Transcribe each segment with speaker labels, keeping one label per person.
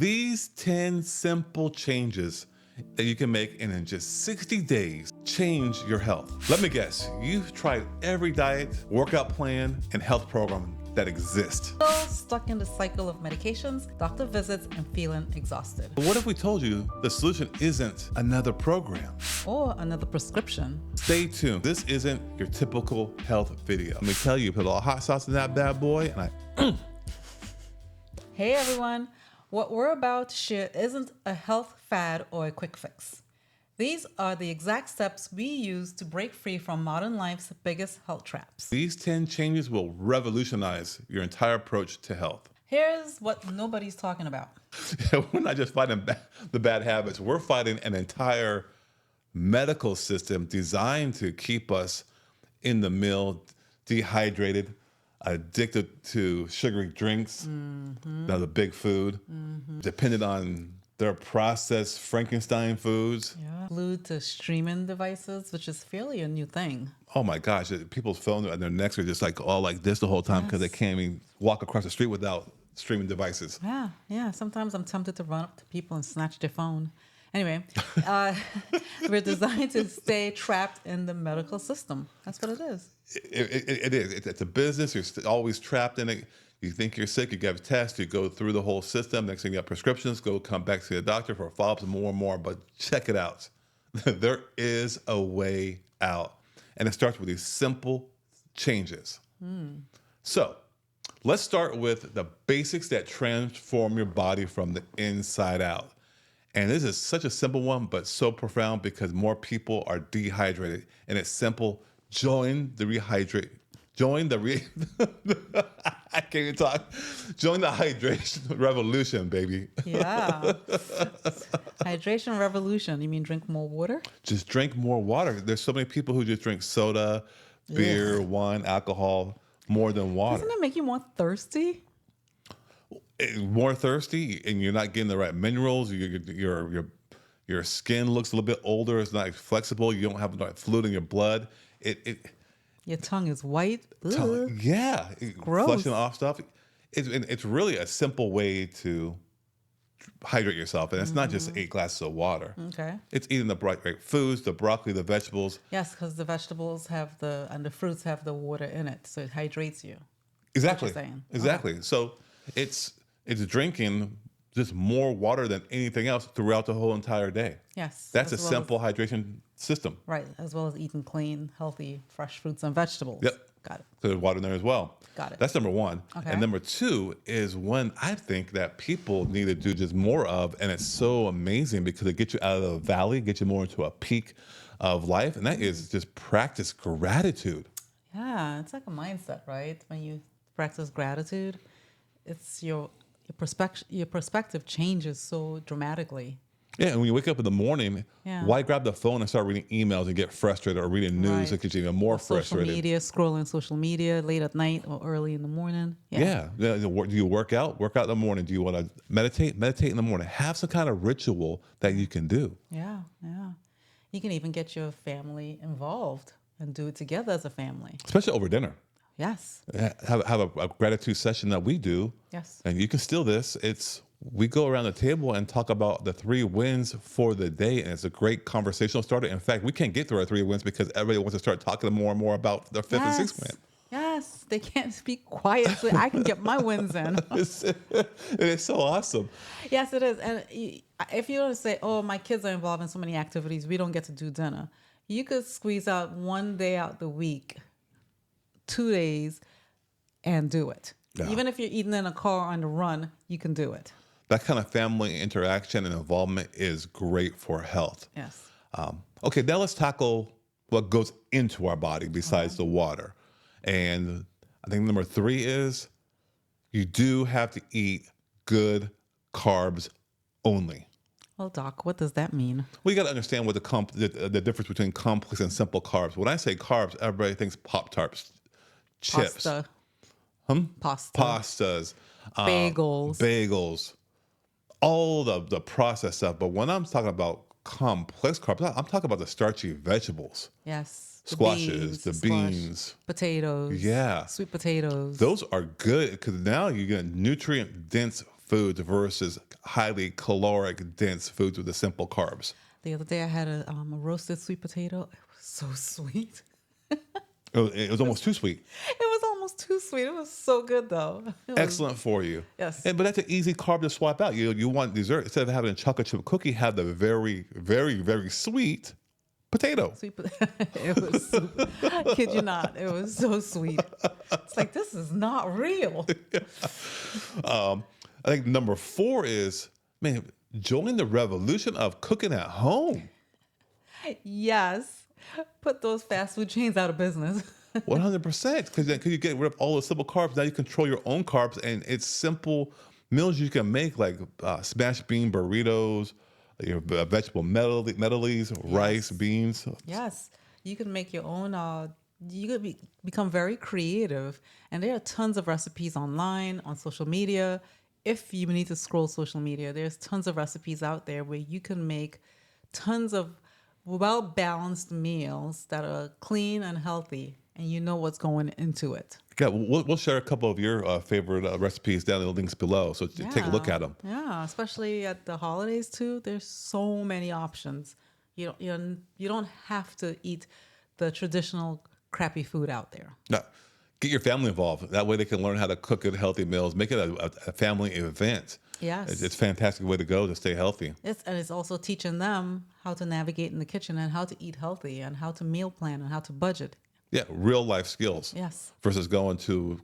Speaker 1: These 10 simple changes that you can make and in just 60 days change your health. Let me guess, you've tried every diet, workout plan, and health program that exists.
Speaker 2: Still stuck in the cycle of medications, doctor visits, and feeling exhausted.
Speaker 1: But what if we told you the solution isn't another program?
Speaker 2: Or another prescription.
Speaker 1: Stay tuned. This isn't your typical health video. Let me tell you, put a little hot sauce in that bad boy, and
Speaker 2: Hey everyone, what we're about to share isn't a health fad or a quick fix. These are the exact steps we use to break free from modern life's biggest health traps.
Speaker 1: These 10 changes will revolutionize your entire approach to health.
Speaker 2: Here's what nobody's talking about.
Speaker 1: We're not just fighting the bad habits. We're fighting an entire medical system designed to keep us in the mill, dehydrated, addicted to sugary drinks, the big food, dependent on their processed Frankenstein foods.
Speaker 2: Yeah. Glued to streaming devices, which is fairly a new thing.
Speaker 1: Oh my gosh, people's phones and their necks are just like all like this the whole time because they can't even walk across the street without streaming devices.
Speaker 2: Yeah. Sometimes I'm tempted to run up to people and snatch their phone. Anyway, we're designed to stay trapped in the medical system. That's what it is.
Speaker 1: It is. It's a business. You're always trapped in it. You think you're sick, you get a test, you go through the whole system. Next thing you have prescriptions, come back to the doctor for follow-ups and more. But check it out. There is a way out. And it starts with these simple changes. So let's start with the basics that transform your body from the inside out. And this is such a simple one, but so profound because more people are dehydrated. And it's simple. Join the I can't even talk. Join the hydration revolution, baby.
Speaker 2: Yeah. Hydration revolution. You mean drink more water?
Speaker 1: Just drink more water. There's so many people who just drink soda, beer, wine, alcohol, more than water.
Speaker 2: Doesn't it make you more thirsty?
Speaker 1: More thirsty, and you're not getting the right minerals. Your skin looks a little bit older. It's not flexible. You don't have enough fluid in your blood.
Speaker 2: Your tongue is white.
Speaker 1: Gross. Flushing off stuff. It's really a simple way to hydrate yourself, and it's not just 8 glasses of water.
Speaker 2: Okay.
Speaker 1: It's eating the right foods, the broccoli, the vegetables.
Speaker 2: Yes, because the vegetables and the fruits have the water in it, so it hydrates you.
Speaker 1: Exactly.
Speaker 2: That's what you're saying.
Speaker 1: Exactly. Okay. So it's drinking just more water than anything else throughout the whole entire day.
Speaker 2: Yes.
Speaker 1: That's a simple hydration system.
Speaker 2: Right, as well as eating clean, healthy, fresh fruits and vegetables.
Speaker 1: Yep.
Speaker 2: Got it.
Speaker 1: So there's water in there as well.
Speaker 2: Got it.
Speaker 1: That's number one.
Speaker 2: Okay.
Speaker 1: And number two is one I think that people need to do just more of, and it's so amazing because it gets you out of the valley, gets you more into a peak of life, and that is just practice gratitude.
Speaker 2: Yeah, it's like a mindset, right? When you practice gratitude, it's your perspective changes so dramatically.
Speaker 1: Yeah, and when you wake up in the morning, why grab the phone and start reading emails and get frustrated or reading news that gets you even more frustrated?
Speaker 2: Social media, scrolling social media late at night or early in the morning.
Speaker 1: Yeah. Do you work out? Work out in the morning. Do you want to meditate? Meditate in the morning. Have some kind of ritual that you can do.
Speaker 2: Yeah. You can even get your family involved and do it together as a family.
Speaker 1: Especially over dinner.
Speaker 2: Yes.
Speaker 1: Have a gratitude session that we do.
Speaker 2: Yes.
Speaker 1: And you can steal this. We go around the table and talk about the 3 wins for the day, and it's a great conversational starter. In fact, we can't get through our 3 wins because everybody wants to start talking more and more about their 5th and 6th win.
Speaker 2: Yes, they can't speak quiet so I can get my wins in.
Speaker 1: It's so awesome.
Speaker 2: Yes, it is. And if you don't say, oh, my kids are involved in so many activities, we don't get to do dinner. You could squeeze out 1 day out the week, 2 days, and do it. Yeah. Even if you're eating in a car on the run, you can do it.
Speaker 1: That kind of family interaction and involvement is great for health.
Speaker 2: Yes.
Speaker 1: Okay, now let's tackle what goes into our body besides the water. And I think number 3 is you do have to eat good carbs only.
Speaker 2: Well, Doc, what does that mean?
Speaker 1: Well, you got to understand what the difference between complex and simple carbs. When I say carbs, everybody thinks Pop-Tarts, chips.
Speaker 2: Pasta.
Speaker 1: Pastas.
Speaker 2: Bagels.
Speaker 1: All the processed stuff. But when I'm talking about complex carbs, I'm talking about the starchy vegetables.
Speaker 2: Yes.
Speaker 1: Squashes, the beans.
Speaker 2: Potatoes.
Speaker 1: Yeah.
Speaker 2: Sweet potatoes.
Speaker 1: Those are good because now you get nutrient-dense foods versus highly caloric, dense foods with the simple carbs.
Speaker 2: The other day I had a roasted sweet potato. It was so sweet.
Speaker 1: It was almost too sweet.
Speaker 2: It was almost too sweet. It was so good though. It was,
Speaker 1: Excellent for you.
Speaker 2: Yes.
Speaker 1: But that's an easy carb to swap out. You want dessert, instead of having a chocolate chip cookie, have the very, very, very sweet potato.
Speaker 2: Sweet potato. It was super, I kid you not. It was so sweet. It's like, this is not real.
Speaker 1: I think number 4 is, man, join the revolution of cooking at home.
Speaker 2: Yes. Put those fast food chains out of business.
Speaker 1: 100%. Because you get rid of all the simple carbs. Now you control your own carbs, and it's simple meals you can make, like smashed bean burritos, vegetable medleys, rice, beans.
Speaker 2: Yes. You can make your own, you could become very creative. And there are tons of recipes online, on social media. If you need to scroll social media, there's tons of recipes out there where you can make tons of well-balanced meals that are clean and healthy, and you know what's going into it.
Speaker 1: Yeah, we'll share a couple of your favorite recipes down in the links below, so take a look at them.
Speaker 2: Yeah, especially at the holidays too. There's so many options. You don't have to eat the traditional crappy food out there.
Speaker 1: Now, get your family involved. That way they can learn how to cook good, healthy meals. Make it a family event.
Speaker 2: Yes.
Speaker 1: It's a fantastic way to go to stay healthy.
Speaker 2: And it's also teaching them how to navigate in the kitchen and how to eat healthy and how to meal plan and how to budget.
Speaker 1: Yeah, real life skills.
Speaker 2: Yes.
Speaker 1: Versus going to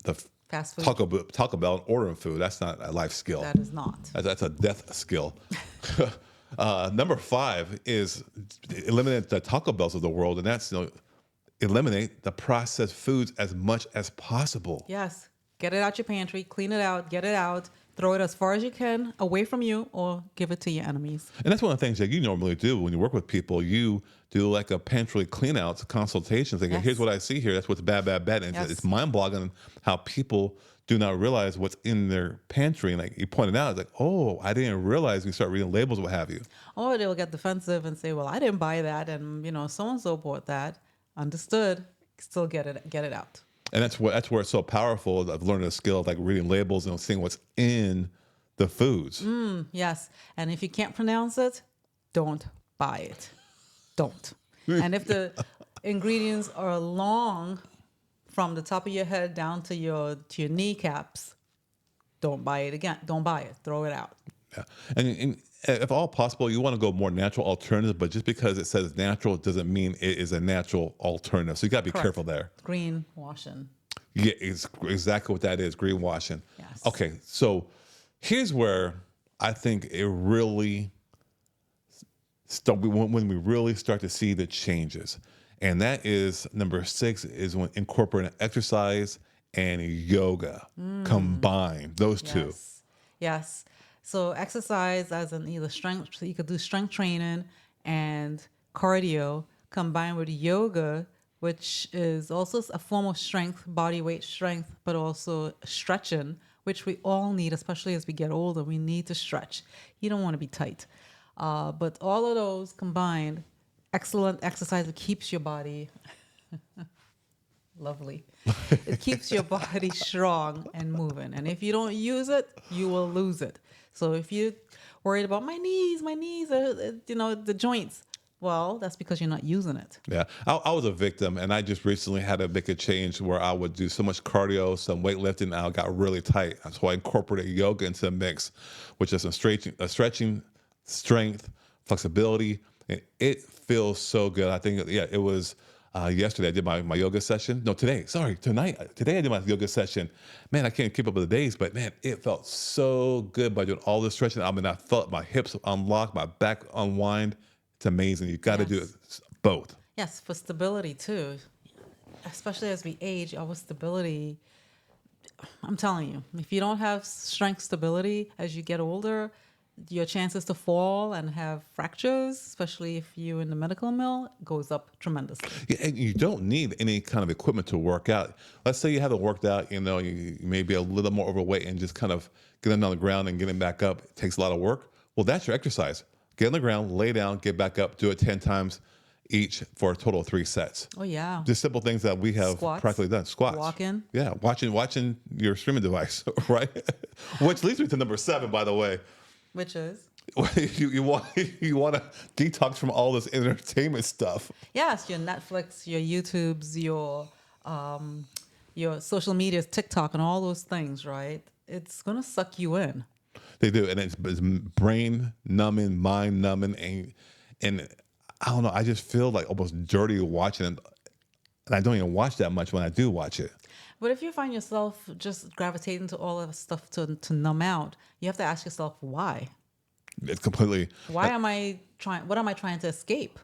Speaker 1: the
Speaker 2: Fast food.
Speaker 1: Taco Bell and ordering food. That's not a life skill.
Speaker 2: That is not.
Speaker 1: That's a death skill. Number 5 is eliminate the Taco Bells of the world, and that's eliminate the processed foods as much as possible.
Speaker 2: Yes. Get it out your pantry, clean it out, get it out, throw it as far as you can away from you, or give it to your enemies.
Speaker 1: And that's one of the things that you normally do when you work with people. You do like a pantry clean out consultation. Like,
Speaker 2: Yes.
Speaker 1: here's what I see here. That's what's bad. And
Speaker 2: Yes.
Speaker 1: it's mind-boggling how people do not realize what's in their pantry. And like you pointed out, it's like, oh, I didn't realize. You start reading labels, what have you.
Speaker 2: Or they'll get defensive and say, well, I didn't buy that, and so-and-so bought that. Understood. Still get it out.
Speaker 1: And that's where it's so powerful. I've learned a skill of like reading labels and seeing what's in the foods.
Speaker 2: Yes. And if you can't pronounce it, don't buy it. Don't. And if the ingredients are long from the top of your head down to your kneecaps, don't buy it again. Don't buy it. Throw it out.
Speaker 1: Yeah. And if all possible, you want to go more natural alternative, but just because it says natural doesn't mean it is a natural alternative. So you got to be
Speaker 2: Correct.
Speaker 1: careful there.
Speaker 2: Greenwashing.
Speaker 1: Yeah, it's exactly what that is, greenwashing.
Speaker 2: Yes.
Speaker 1: Okay, so here's where I think it really when we really start to see the changes. And that is number 6 is when incorporating exercise and yoga combined, those two.
Speaker 2: Yes. So exercise as in either strength, so you could do strength training and cardio combined with yoga, which is also a form of strength, body weight strength, but also stretching, which we all need, especially as we get older. We need to stretch. You don't want to be tight. But all of those combined, excellent exercise that keeps your body lovely. It keeps your body strong and moving. And if you don't use it, you will lose it. So if you're worried about my knees, the joints, well, that's because you're not using it.
Speaker 1: Yeah, I was a victim, and I just recently had to make a change where I would do so much cardio, some weightlifting, and I got really tight. So I incorporated yoga into the mix, which is some stretching, strength, flexibility, and it feels so good. I think, it was yesterday I did my yoga session. No, tonight. Today I did my yoga session. Man, I can't keep up with the days, but man, it felt so good by doing all this stretching. I mean, I felt my hips unlock, my back unwind. It's amazing. You got to do it both.
Speaker 2: Yes, for stability too. Especially as we age, our stability, I'm telling you, if you don't have strength stability as you get older, your chances to fall and have fractures, especially if you're in the medical mill, goes up tremendously.
Speaker 1: Yeah, and you don't need any kind of equipment to work out. Let's say you haven't worked out, you may be a little more overweight, and just kind of getting on the ground and getting back up takes a lot of work. Well, that's your exercise. Get on the ground, lay down, get back up, do it 10 times. each for a total of 3 sets.
Speaker 2: Oh yeah.
Speaker 1: Just simple things that we have
Speaker 2: Squats.
Speaker 1: practically done. Squats.
Speaker 2: Walking.
Speaker 1: Yeah, watching your streaming device, right? Which leads me to number 7, by the way.
Speaker 2: Which is?
Speaker 1: you want to detox from all this entertainment stuff.
Speaker 2: Yes, your Netflix, your YouTubes, your social medias, TikTok, and all those things, right? It's gonna suck you in.
Speaker 1: They do, and it's brain numbing, mind numbing, and I don't know. I just feel like almost dirty watching it, and I don't even watch that much when I do watch it.
Speaker 2: But if you find yourself just gravitating to all of the stuff to numb out, you have to ask yourself why.
Speaker 1: It's completely.
Speaker 2: Why am I trying? What am I trying to escape?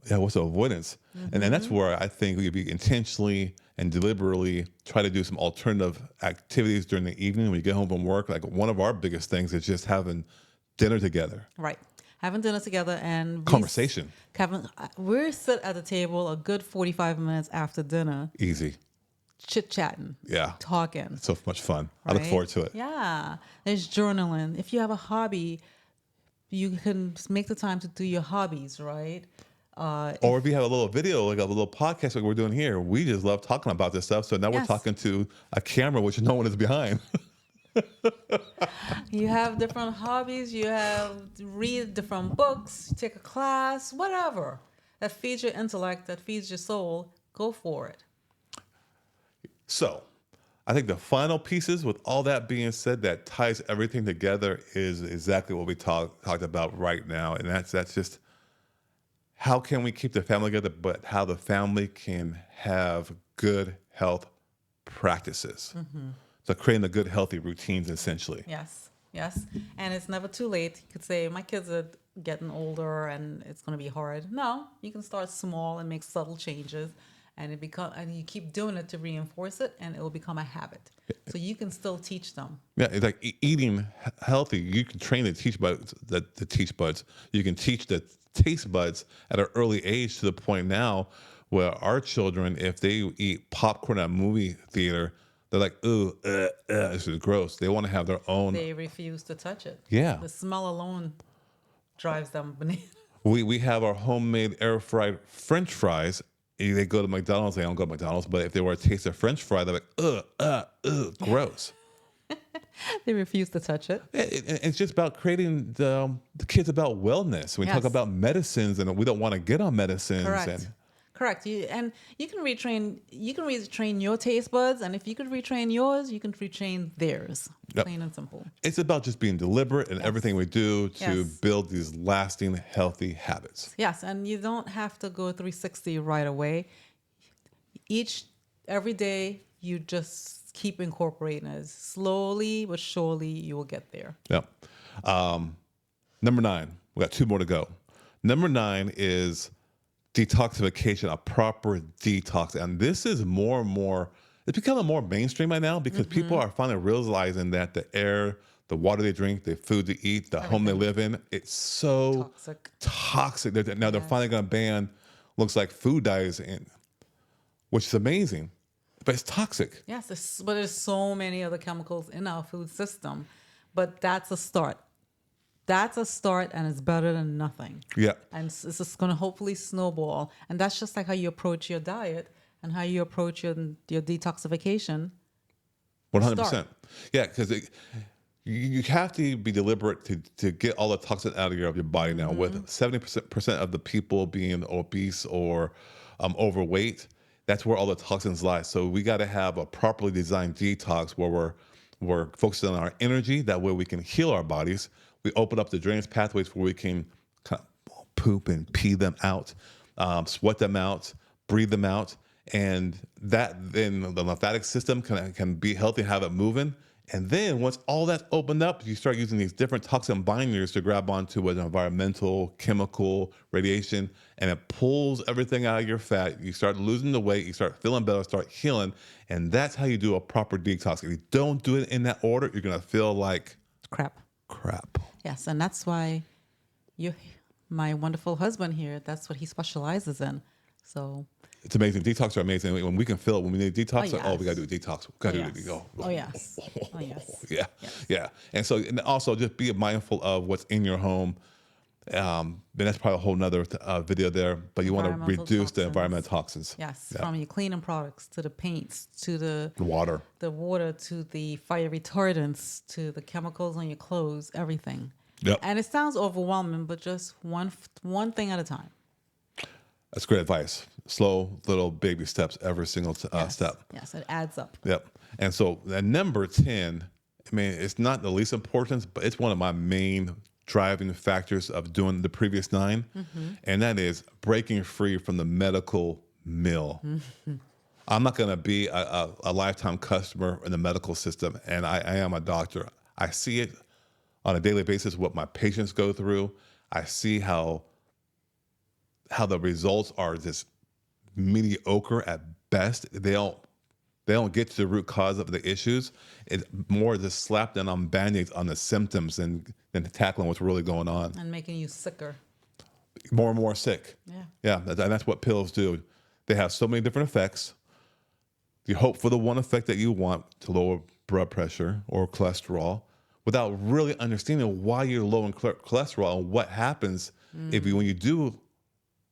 Speaker 1: Yeah, what's the avoidance? And then that's where I think we could be intentionally and deliberately try to do some alternative activities during the evening when you get home from work. Like one of our biggest things is just having dinner together.
Speaker 2: Right. Having dinner together and
Speaker 1: Conversation.
Speaker 2: We sit at the table a good 45 minutes after dinner,
Speaker 1: Easy.
Speaker 2: chit-chatting.
Speaker 1: Yeah.
Speaker 2: Talking.
Speaker 1: So much fun. I look
Speaker 2: Right?
Speaker 1: forward to it.
Speaker 2: Yeah. There's journaling. If you have a hobby, you can make the time to do your hobbies, right?
Speaker 1: Or if you have a little video, like a little podcast like we're doing here, we just love talking about this stuff. So now we're
Speaker 2: Yes.
Speaker 1: talking to a camera, which no one is behind.
Speaker 2: You have different hobbies. You have read different books, take a class, whatever that feeds your intellect, that feeds your soul. Go for it.
Speaker 1: So I think the final pieces, with all that being said, that ties everything together is exactly what we talked about right now. And that's just how can we keep the family together, but how the family can have good health practices. So creating the good, healthy routines, essentially.
Speaker 2: Yes, yes. And it's never too late. You could say, my kids are getting older and it's going to be hard. No, you can start small and make subtle changes. And and you keep doing it to reinforce it, and it will become a habit. So you can still teach them.
Speaker 1: Yeah, it's like eating healthy. You can train the taste buds. You can teach the taste buds at an early age to the point now where our children, if they eat popcorn at a movie theater, they're like, ooh, this is gross. They want to have their own.
Speaker 2: They refuse to touch it.
Speaker 1: Yeah.
Speaker 2: The smell alone drives them beneath.
Speaker 1: We have our homemade air fried French fries. They go to McDonald's. They don't go to McDonald's, but if they were to taste a French fry, they're like, gross.
Speaker 2: They refuse to touch it.
Speaker 1: It's just about creating the kids about wellness. We talk
Speaker 2: Yes.
Speaker 1: about medicines, and we don't want to get on medicines.
Speaker 2: Correct. Correct. You can retrain your taste buds, and if you could retrain yours, you can retrain theirs.
Speaker 1: Yep.
Speaker 2: Plain and simple.
Speaker 1: It's about just being deliberate in everything we do to
Speaker 2: Yes.
Speaker 1: build these lasting, healthy habits.
Speaker 2: Yes, and you don't have to go 360 right away. Every day, you just keep incorporating it. Slowly but surely, you will get there.
Speaker 1: Yep. Number 9, we got 2 more to go. Number 9 is detoxification, a proper detox. And this is more and more, it's becoming more mainstream right now because people are finally realizing that the air, the water they drink, the food they eat, the home they live in, it's so toxic. Now they're finally going to ban, looks like food dyes, which is amazing, but it's toxic.
Speaker 2: Yes, but there's so many other chemicals in our food system. But that's a start. That's a start, and it's better than nothing.
Speaker 1: Yeah.
Speaker 2: And it's just going to hopefully snowball. And that's just like how you approach your diet and how you approach your detoxification.
Speaker 1: 100%.
Speaker 2: Start.
Speaker 1: Yeah, because you have to be deliberate to get all the toxins out of your body now. With 70% of the people being obese or overweight, that's where all the toxins lie. So we got to have a properly designed detox where we're focusing on our energy. That way we can heal our bodies. We open up the drainage pathways where we can kind of poop and pee them out, sweat them out, breathe them out. And that then the lymphatic system can be healthy, have it moving. And then once all that's opened up, you start using these different toxin binders to grab onto an environmental, chemical, radiation, and it pulls everything out of your fat. You start losing the weight, you start feeling better, start healing. And that's how you do a proper detox. If you don't do it in that order, you're going to feel like
Speaker 2: Crap. Yes, and that's why my wonderful husband here, that's what he specializes in. So
Speaker 1: it's amazing. Detox are amazing. When we can feel it, when we need a detox,
Speaker 2: Oh,
Speaker 1: we got to do a detox. We got to
Speaker 2: yes.
Speaker 1: do it.
Speaker 2: Oh, yes. Oh, yes.
Speaker 1: Yeah.
Speaker 2: Yes.
Speaker 1: Yeah. And so, and also just be mindful of what's in your home. Then that's probably a whole nother video there. But you want to
Speaker 2: Environmental
Speaker 1: reduce the
Speaker 2: toxins.
Speaker 1: environmental toxins.
Speaker 2: Yes,
Speaker 1: Yeah.
Speaker 2: from your cleaning products to the paints to the
Speaker 1: Water.
Speaker 2: water to the fire retardants to the chemicals on your clothes, everything.
Speaker 1: Yep.
Speaker 2: And it sounds overwhelming, but just one thing at a time.
Speaker 1: That's great advice. Slow, little baby steps every single
Speaker 2: Yes.
Speaker 1: step.
Speaker 2: Yes, it adds up.
Speaker 1: Yep. And so at number 10, I mean, it's not the least important, but it's one of my main driving factors of doing the previous 9. And that is breaking free from the medical mill. I'm not going to be a lifetime customer in the medical system, and I am a doctor. I see it on a daily basis, what my patients go through. I see how the results are just mediocre at best. They don't get to the root cause of the issues. It's more just slap them on band-aids on the symptoms than tackling what's really going on.
Speaker 2: And making you sicker.
Speaker 1: More and more sick.
Speaker 2: Yeah.
Speaker 1: Yeah, and that's what pills do. They have so many different effects. You hope for the one effect that you want to lower blood pressure or cholesterol without really understanding why you're low in cholesterol and what happens when you do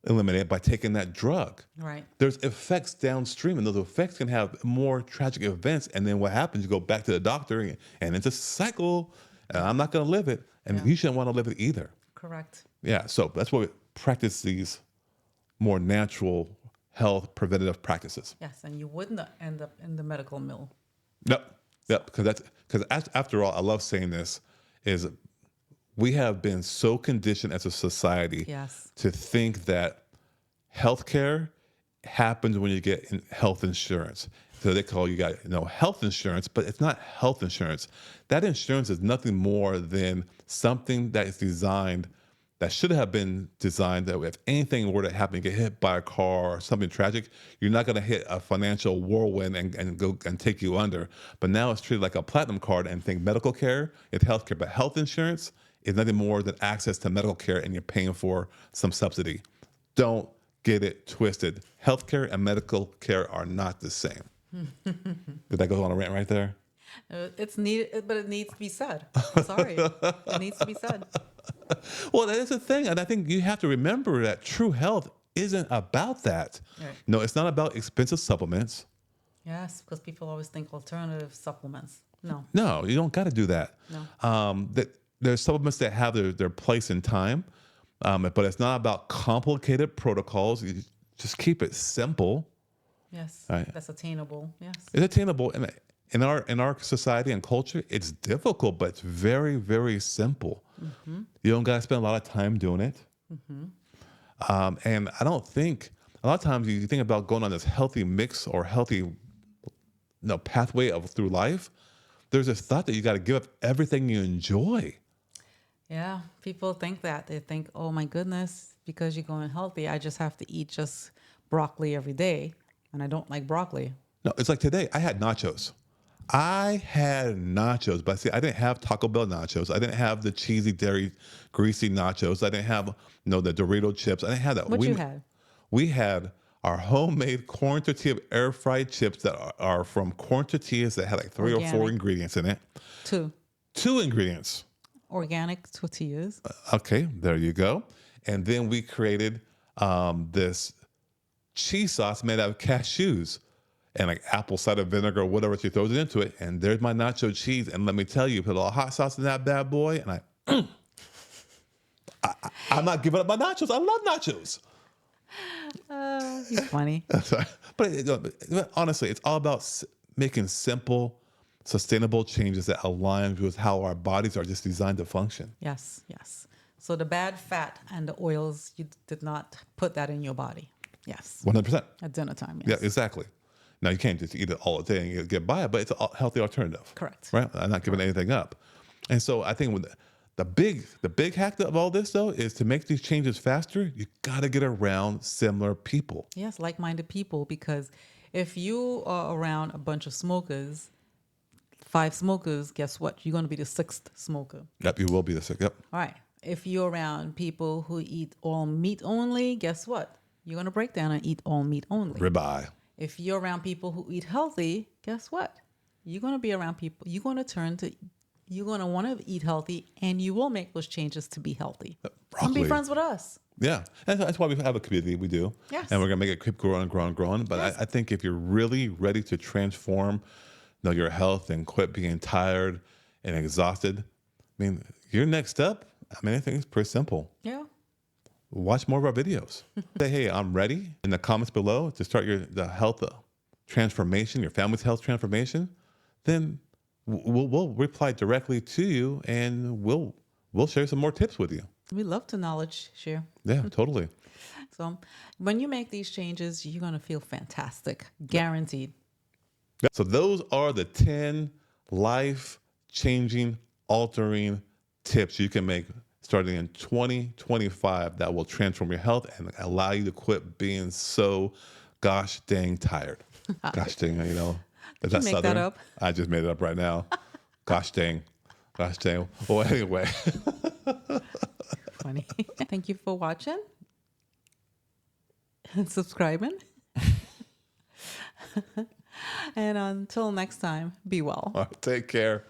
Speaker 1: eliminate it by taking that drug.
Speaker 2: Right.
Speaker 1: There's effects downstream, and those effects can have more tragic events. And then what happens? You go back to the doctor, and it's a cycle. And I'm not going to live it, and you shouldn't want to live it either.
Speaker 2: Correct.
Speaker 1: Yeah. So that's why we practice these more natural health preventative practices.
Speaker 2: Yes, and you wouldn't end up in the medical mill.
Speaker 1: Yep. Because after all, I love saying this is we have been so conditioned as a society
Speaker 2: Yes.
Speaker 1: to think that healthcare happens when you get health insurance. So they call you got health insurance, but it's not health insurance. That insurance is nothing more than something that is designed, that should have been designed, that if anything were to happen, get hit by a car or something tragic, you're not going to hit a financial whirlwind and go and take you under. But now it's treated like a platinum card, and think medical care is healthcare, but health insurance is nothing more than access to medical care, and you're paying for some subsidy. Don't get it twisted. Healthcare and medical care are not the same. Did that go on a rant right there?
Speaker 2: It's needed, but it needs to be said. I'm sorry. It needs to be said.
Speaker 1: Well, that is the thing. And I think you have to remember that true health isn't about that.
Speaker 2: Right.
Speaker 1: No, it's not about expensive supplements.
Speaker 2: Yes, because people always think alternative supplements. No.
Speaker 1: No, you don't got to do that.
Speaker 2: No.
Speaker 1: There's supplements that have their place in time, but it's not about complicated protocols. You just keep it simple.
Speaker 2: Yes.
Speaker 1: Right.
Speaker 2: That's attainable. Yes.
Speaker 1: It's attainable. And in our society and culture, it's difficult, but it's very, very simple. You don't got to spend a lot of time doing it. And I don't think, a lot of times you think about going on this healthy mix or healthy pathway through life. There's this thought that you got to give up everything you enjoy.
Speaker 2: Yeah. People think that. They think, oh my goodness, because you're going healthy, I just have to eat just broccoli every day. And I don't like broccoli.
Speaker 1: No, it's like today, I had nachos. But see, I didn't have Taco Bell nachos. I didn't have the cheesy, dairy, greasy nachos. I didn't have the Dorito chips. I didn't have that.
Speaker 2: What you had?
Speaker 1: We had our homemade corn tortilla air fried chips that are from corn tortillas that had like 3 or 4 ingredients in it.
Speaker 2: 2
Speaker 1: ingredients.
Speaker 2: organic tortillas.
Speaker 1: Okay, there you go. And then we created this cheese sauce made out of cashews and like apple cider vinegar or whatever she throws it into it. And there's my nacho cheese. And let me tell you, put a little hot sauce in that bad boy. And I'm not giving up my nachos. I love nachos.
Speaker 2: He's funny.
Speaker 1: But honestly, it's all about making simple, sustainable changes that align with how our bodies are just designed to function.
Speaker 2: Yes, yes. So the bad fat and the oils, you did not put that in your body. Yes.
Speaker 1: 100%.
Speaker 2: At dinner time, yes.
Speaker 1: Yeah, exactly. Now, you can't just eat it all day and you get by it, but it's a healthy alternative.
Speaker 2: Correct.
Speaker 1: Right? I'm not giving anything up. And so I think with the big hack of all this, though, is to make these changes faster, you got to get around similar people.
Speaker 2: Yes, like-minded people, because if you are around a bunch of smokers, 5 smokers, guess what? You're going to be the 6th smoker.
Speaker 1: Yep, you will be the sick. Yep.
Speaker 2: All right. If you're around people who eat all meat only, guess what? You're going to break down and eat all meat only.
Speaker 1: Ribeye.
Speaker 2: If you're around people who eat healthy, guess what? You're going to be around people. You're going to turn to you're going to want to eat healthy, and you will make those changes to be healthy. And be
Speaker 1: Broccoli.
Speaker 2: friends with us.
Speaker 1: Yeah, and that's why we have a community. We do,
Speaker 2: Yes.
Speaker 1: and we're gonna make it keep growing and growing and growing. But
Speaker 2: Yes.
Speaker 1: I think if you're really ready to transform, your health and quit being tired and exhausted, I mean, your next step. I mean, I think it's pretty simple.
Speaker 2: Yeah.
Speaker 1: Watch more of our videos. Say, hey, I'm ready in the comments below to start the health transformation, your family's health transformation. Then we'll reply directly to you, and we'll share some more tips with you.
Speaker 2: We love to knowledge share.
Speaker 1: Yeah, totally.
Speaker 2: So when you make these changes, you're going to feel fantastic. Guaranteed.
Speaker 1: So those are the 10 life-changing, altering tips you can make starting in 2025 that will transform your health and allow you to quit being so gosh dang tired. Gosh dang, is
Speaker 2: Did
Speaker 1: that
Speaker 2: you make
Speaker 1: Southern?
Speaker 2: that up?
Speaker 1: I just made it up right now. Gosh dang. Gosh dang. Well, anyway.
Speaker 2: Funny. Thank you for watching and subscribing. And until next time, be well.
Speaker 1: Take care.